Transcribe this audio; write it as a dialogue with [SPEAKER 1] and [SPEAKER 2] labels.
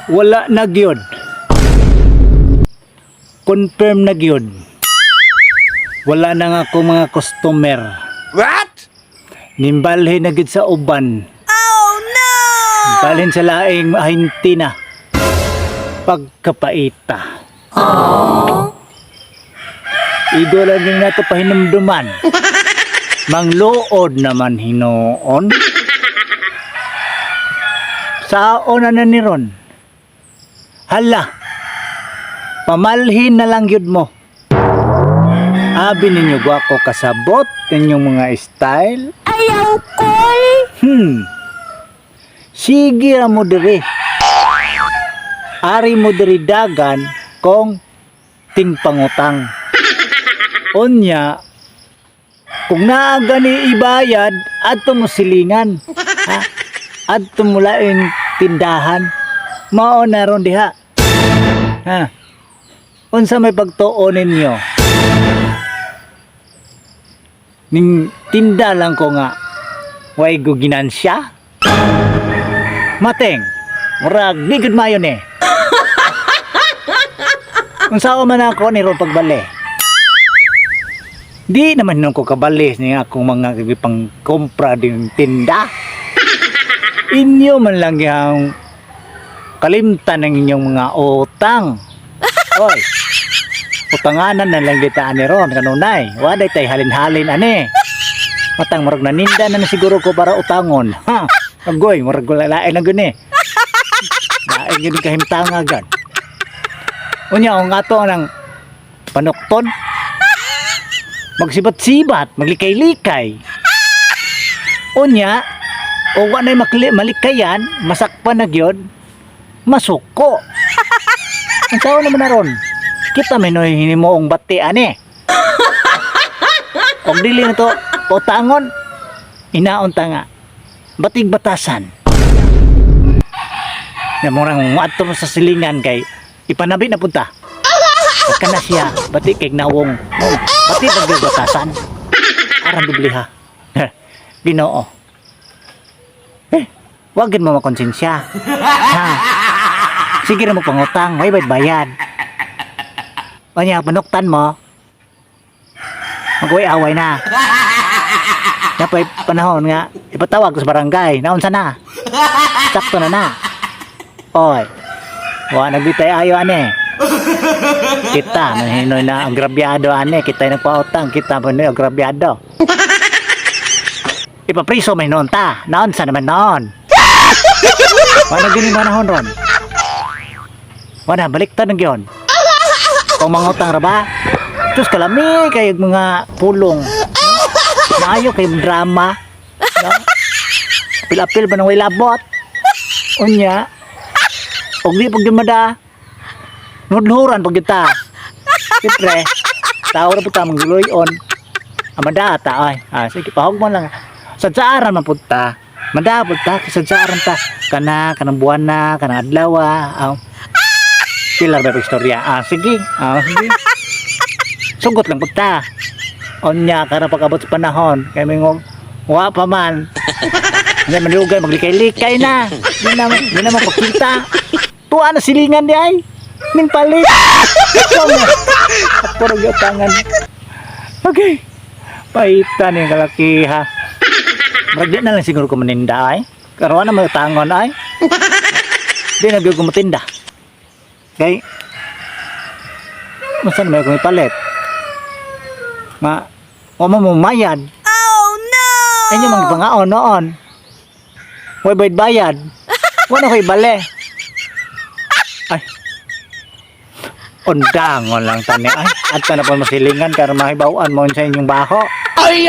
[SPEAKER 1] Wala na gyud. Confirm na gyud. Wala na nga ako mga customer.
[SPEAKER 2] What?
[SPEAKER 1] Nimbalhin na gyud sa uban.
[SPEAKER 3] Oh no!
[SPEAKER 1] Balhin sa laing ahinti na. Pagkapaita. Idola din na ito pahinumduman. Mangluod naman hinoon. Saon na ni ron. Hala. Pamalhin na lang yun mo. Abi ninyo gwako kasabot ninyong mga style.
[SPEAKER 3] Ayaw koy!
[SPEAKER 1] Sige ra mo diri. Ari mo diri dagan kung tingpangutang. Unya, kung naaga ni ibayad, adto mo silingan. Ha? Adto mo laing tindahan. Mao na ron diha. Ha? Unsa may pagtuon ninyo? Ning tinda lang ko nga. Way go ginansya? Mateng, murag di gud mayon eh. Unsa man ako ni ron pagbali? Di naman nung ko kabali ni akong mga pang kompra din tinda. Inyo man lang yung kalimtan ng inyong mga utang. Oy, utanganan na lang ditaan ni ron kanunay. Waday tay halin-halin ani. Matang murag naninda na siguro ko para utangon. Ha? Agoy, murag lain na guni. Lain gini kahimtanga gan. Unya ang ato ng panukton. Magsibat-sibat, maglikay-likay. Unya, o wa na malikayan, masakpan na gyud, masuko. Ang tao naman na ron. Kita may hinimoong bati ani. Og dili na to, utangon, inaon ta nga. Batig batasan. Na murang muadto sa silingan kay ipanabi na punta. Pagka na siya, bati kay nawong. Bati pag batasan. Aram dubliha. Ginoo. Wagin mo makonsensya. Ha. Sige na mo pangutang, may bayad. O niya, panuktan mo. Magway-away na. Napay panahon nga, ipatawag ko sa barangay. Naunsa na. Sakto na na. Oy. Wa nagbitay ayo ane. Kita mahinoy na agrabyado ane. Kita nagpautang, kita mahinoy agrabyado. Ipapriso may noon ta. Naunsa naman noon. Wa na gini manahon ron. Wa na baliktad na gyon. Kung mangutang ra ba? Tus kalami kay mga pulong. Maayo kay drama. No? Apil-apil ba nang way labot? Unya. Og di pag dumada. Nudluran pag kita. Siyempre, tao na po ta mangguloyon. Amada ata ay. Sige, pahog mo lang. Sadsaaran man po ta. Manda po ta, sadsaaran ta. Kanang buwan na, kanang adlaw. Pilar ba istorya? Sige. Sige. Sugot lang po ta. Onya, karang pag-abot sa panahon. Kaya may wa pa man. Hindi manlugay, maglikay-likay na. Hindi naman pagkita. Tuwa na silingan di ay. Ning palit. Purog yung tangan. Okay. Paitan yung kalakiha. Maragdi na lang siguro ko maninda ay. Karoon na may tangon ay. Di na ko matinda. Okay. Masan may kong ipalit. O mamayad.
[SPEAKER 3] Oh no!
[SPEAKER 1] Ay nyo mga pangaon noon. Huwag bayad. Wala ko ibali. Ay. Undangon lang tani. Ay, at ka na po masilingan para mahibawaan mo sa inyong baho.
[SPEAKER 2] Ay!